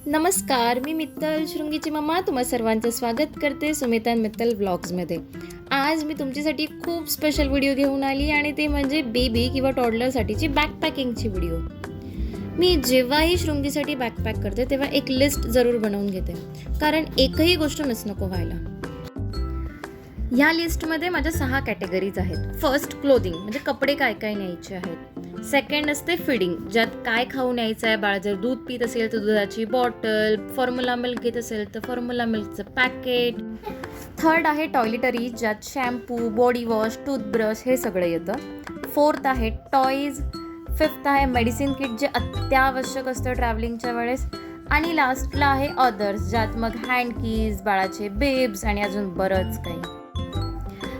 नमस्कार, मी मित्तल शृंगीची मम्मा तुम्हा सर्वांचं स्वागत करते सुमिता मित्तल व्लॉग्समध्ये. आज मी तुमच्यासाठी खूप स्पेशल व्हिडिओ घेऊन आली आणि ते म्हणजे बेबी किंवा टॉडलरसाठीची बॅकपॅकिंगची व्हिडिओ. मी जेव्हाही शृंगीसाठी बॅकपॅक करते तेव्हा एक लिस्ट जरूर बनवून घेते, कारण एकही गोष्ट मिस नको व्हायला. ह्या लिस्टमध्ये माझ्या 6 कॅटेगरीज आहेत. फर्स्ट क्लोथिंग, म्हणजे कपडे काय काय न्यायचे आहेत. सेकंड असते फीडिंग, ज्यात काय खाऊ न्यायचं आहे. बाळ जर दूध पित असेल तर दुधाची बॉटल, फॉर्म्युला मिल्क घेत असेल तर फॉर्म्युला मिल्कचं पॅकेट. थर्ड आहे टॉयलेटरी, ज्यात शॅम्पू, बॉडी वॉश, टूथब्रश हे सगळं येतं. फोर्थ आहे टॉईज. फिफ्थ आहे मेडिसिन किट, जे अत्यावश्यक असतं ट्रॅव्हलिंगच्या वेळेस. आणि लास्टला आहे अदर्स, ज्यात मग हँड कीज, बाळाचे बेब्स आणि अजून बरंच काही.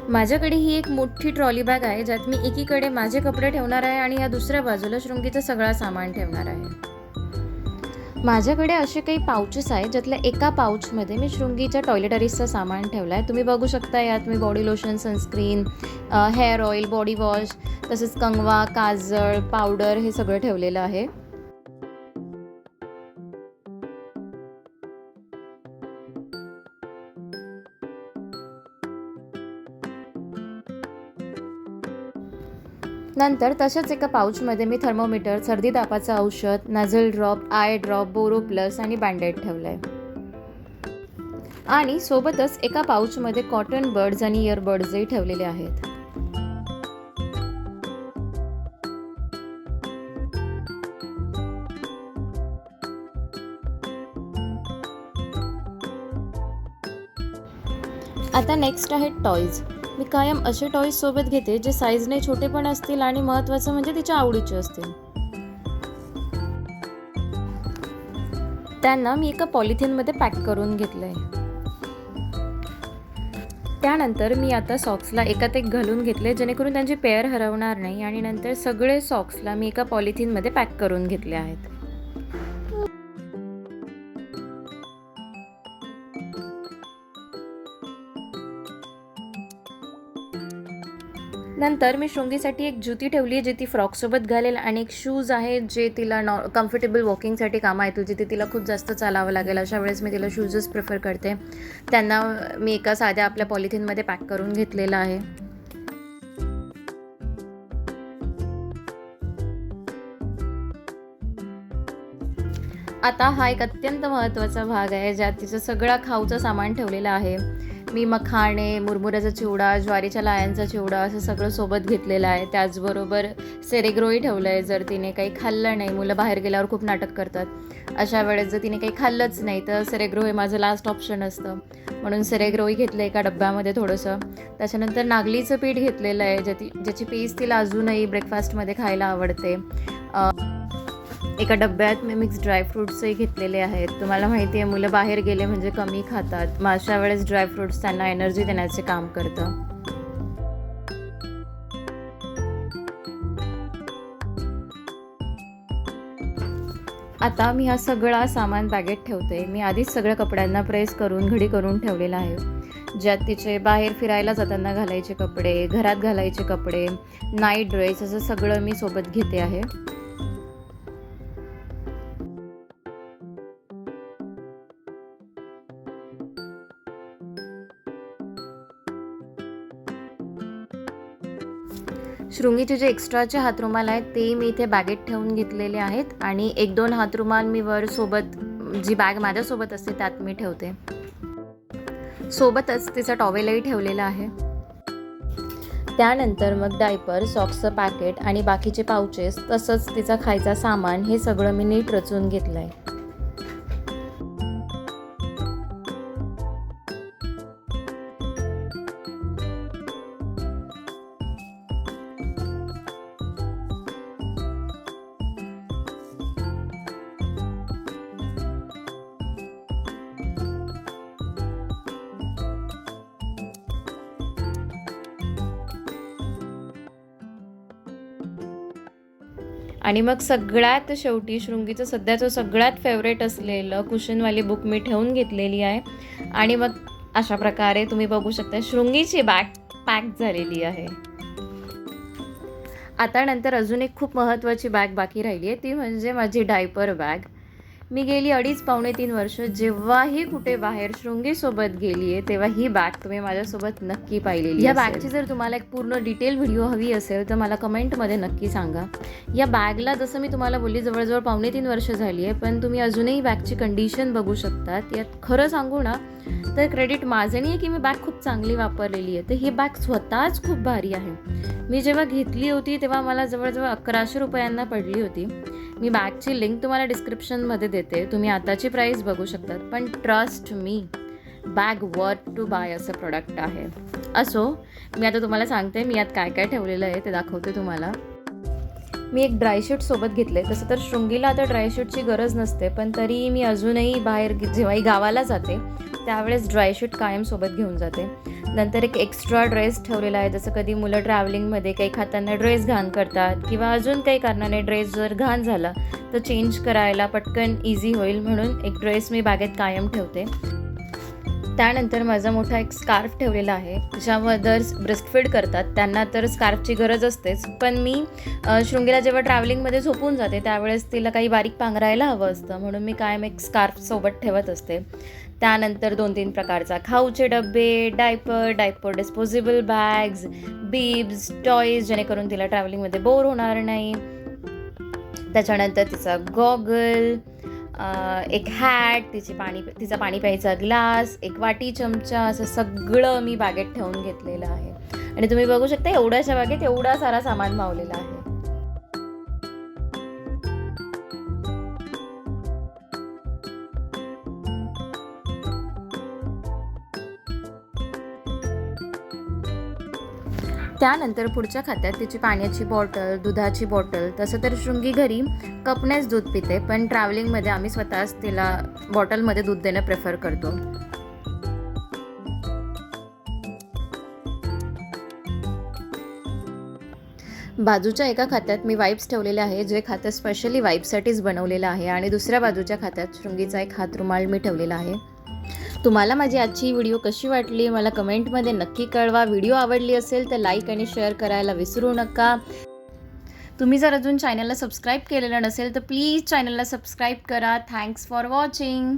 माझ्याकडे ही एक मोठी ट्रॉली बॅग आहे, ज्यात मी एकीकडे माझे कपडे ठेवणार आहे आणि या दुसऱ्या बाजूला शृंगीचं सगळं सामान ठेवणार आहे. माझ्याकडे असे काही पाउचेस आहेत, ज्यातल्या एका पाउचमध्ये मी शृंगीच्या टॉयलेटरीजचं सामान ठेवलं आहे. तुम्ही बघू शकता, यात मी body lotion, sunscreen, hair oil, body wash, तसेच कंगवा, काजळ, पावडर हे सगळं ठेवलेलं आहे. नंतर तशाच एका पाऊचमध्ये मी थर्मोमीटर, सर्दी तापाचं औषध, nasal drop, eye drop, Boro Plus आणि बँडेड ठेवलं आहे. आणि सोबतच एका पाऊचमध्ये कॉटन बड्स आणि इयरबड्सही ठेवलेले आहेत. आता नेक्स्ट आहे टॉईज. मी कायम असे टॉईज सोबत घेते जे साईजने छोटे पण असतील आणि महत्त्वाचं म्हणजे तिच्या आवडीचे असतील. त्यांना मी एका पॉलिथिनमध्ये पॅक करून घेतलंय. त्यानंतर मी आता सॉक्सला एकात एक घालून घेतले, जेणेकरून त्यांची पेअर हरवणार नाही. आणि नंतर सगळे सॉक्सला मी एका पॉलिथिनमध्ये पॅक करून घेतले आहेत. नंतर मी शृंगीसाठी एक जुती ठेवली आहे, जे ती फ्रॉकसोबत घालेल, आणि एक शूज आहे जे तिला कम्फर्टेबल वॉकिंगसाठी कामं येतील. जिथे तिला खूप जास्त चालावं लागेल अशा वेळेस मी तिला शूजच प्रिफर करते. त्यांना मी एका साध्या आपल्या पॉलिथिनमध्ये पॅक करून घेतलेलं आहे. आता हा एक अत्यंत महत्त्वाचा भाग आहे, ज्यात तिचं सगळा खाऊचं सामान ठेवलेलं आहे. मी मखाणे, मुरमुऱ्याचा चिवडा, ज्वारीच्या लायांचा चिवडा असं सगळं सोबत घेतलेलं आहे. त्याचबरोबर सेरेग्रोही ठेवलं आहे. जर तिने काही खाल्लं नाही, मुलं बाहेर गेल्यावर खूप नाटक करतात, अशा वेळेस जर तिने काही खाल्लंच नाही तर सेरेग्रो हे माझं लास्ट ऑप्शन असतं. म्हणून सेरेग्रोही घेतलं एका डब्यामध्ये थोडंसं. त्याच्यानंतर नागलीचं पीठ घेतलेलं आहे, ज्याची पेस्ट तिला अजूनही ब्रेकफास्टमध्ये खायला आवडते. एका डब्यात मी मिक्स ड्रायफ्रूट्सही घेतलेले आहेत. तुम्हाला माहिती आहे, मुलं बाहेर गेले म्हणजे कमी खातात, मग अशा वेळेस ड्रायफ्रूट्स त्यांना एनर्जी देण्याचे काम करतं. आता मी हा सगळा सामान बॅगेत ठेवते. मी आधीच सगळ्या कपड्यांना प्रेस करून घडी करून ठेवलेला आहे, ज्यात तिचे बाहेर फिरायला जाताना घालायचे कपडे, घरात घालायचे कपडे, नाईट ड्रेस असं सगळं मी सोबत घेते आहे. शृंगीचे जे एक्स्ट्राचे हातरुमाल आहेत ते मी इथे बॅगेत ठेवून घेतलेले आहेत. आणि 1-2 हातरुमाल मी वर सोबत, जी बॅग माझ्यासोबत असते त्यात मी ठेवते. सोबतच तिचा टॉवेलही ठेवलेला आहे. त्यानंतर मग डायपर, सॉक्सचं पॅकेट आणि बाकीचे पाउचेस, तसंच तिचा खायचा सामान, हे सगळं मी नीट रचून घेतलं आहे. आणि मग सगळ्यात शेवटी शृंगीचं सध्याचं सगळ्यात फेवरेट असलेलं कुशनवाली बुक मी ठेवून घेतलेली आहे. आणि मग अशा प्रकारे तुम्ही बघू शकता शृंगीची बॅग पॅक झालेली आहे. आता नंतर अजून एक खूप महत्त्वाची बॅग बाकी राहिली आहे, ती म्हणजे माझी डायपर बॅग. मी गेली 2.5-3 वर्ष जेव्हाही कुठे बाहेर शृंगीसोबत गेली आहे तेव्हा ही बॅग तुम्ही माझ्यासोबत नक्की पाहिलेली. या बॅगची जर तुम्हाला एक पूर्ण डिटेल व्हिडिओ हवी असेल तर मला कमेंटमध्ये नक्की सांगा. या बॅगला जसं मी तुम्हाला बोलली जवळजवळ 2.5-3 वर्ष झाली आहे, पण तुम्ही अजूनही बॅगची कंडिशन बघू शकतात. यात खरं सांगू ना तर क्रेडिट माझं नाही आहे की मी बॅग खूप चांगली वापरलेली आहे, तर ही बॅग स्वतःच खूप भारी आहे. मी जेव्हा घेतली होती तेव्हा मला जवळजवळ 1100 रुपयांना पडली होती. मी बॅगची लिंक तुम्हाला डिस्क्रिप्शनमध्ये देते, तुम्ही आताची प्राईस बघू शकतात. पण trust me, bag worth to buy असं प्रोडक्ट आहे. असो, मी आता तुम्हाला सांगते मी यात काय काय ठेवलेलं आहे ते दाखवते तुम्हाला. मी एक ड्रायशूट सोबत घेतलं आहे. तसं तर शृंगीला आता ड्रायशूटची गरज नसते, पण तरी मी अजूनही बाहेर जेव्हाही गावाला जाते त्यावेळेस ड्रायशूट कायम सोबत घेऊन जाते. नंतर एक एक्स्ट्रा ड्रेस ठेवलेला आहे, जसं कधी मुलं ट्रॅव्हलिंगमध्ये काही खाताना ड्रेस घाण करतात किंवा अजून काही कारणाने ड्रेस जर घाण झाला तर चेंज करायला पटकन इझी होईल म्हणून एक ड्रेस मी बॅगेत कायम ठेवते. त्यानंतर माझा मोठा एक स्कार्फ ठेवलेला आहे. ज्या मदर्स ब्रेस्टफीड करतात त्यांना तर स्कार्फची गरज असतेच, पण मी शृंगीला जेव्हा ट्रॅव्हलिंगमध्ये झोपून जाते त्यावेळेस तिला काही बारीक पांघरायला हवं असतं म्हणून मी कायम एक स्कार्फ सोबत ठेवत असते. त्यानंतर 2-3 प्रकारचा खाऊचे डबे, डायपर डिस्पोजेबल बॅग्स, बीब्स, टॉईज जेणेकरून तिला ट्रॅव्हलिंगमध्ये बोर होणार नाही. त्याच्यानंतर तिचा गॉगल, एक हॅट, तिचा पाणी प्यायचा ग्लास, एक वाटी चमचा, असं सगळं मी बॅगेत ठेवून घेतलेलं आहे. आणि तुम्ही बघू शकता एवढ्याशा बॅगेत एवढा सारा सामान मावलेला आहे. त्यानंतर पुढच्या खात्यात तिची पाण्याची बॉटल, दुधाची बॉटल. तसं तर शृंगी घरी कपनेच दूध पिते, पण ट्रॅव्हलिंगमध्ये आम्ही स्वतःच तिला बॉटलमध्ये दूध देणं प्रेफर करतो. बाजूच्या एका खात्यात मी वाईप्स ठेवलेले आहे, जे खातं स्पेशली वाईपसाठीच बनवलेलं आहे. आणि दुसऱ्या बाजूच्या खात्यात शृंगीचा एक हातरुमाल मी ठेवलेला आहे. तुम्हाला माझी आजची व्हिडिओ कशी वाटली मला कमेंटमध्ये नक्की कळवा. व्हिडिओ आवडली असेल तर लाईक आणि शेअर करायला विसरू नका. तुम्ही जर अजून चॅनलला सबस्क्राईब केलेलं नसेल तर प्लीज चॅनलला सबस्क्राईब करा. Thanks for watching.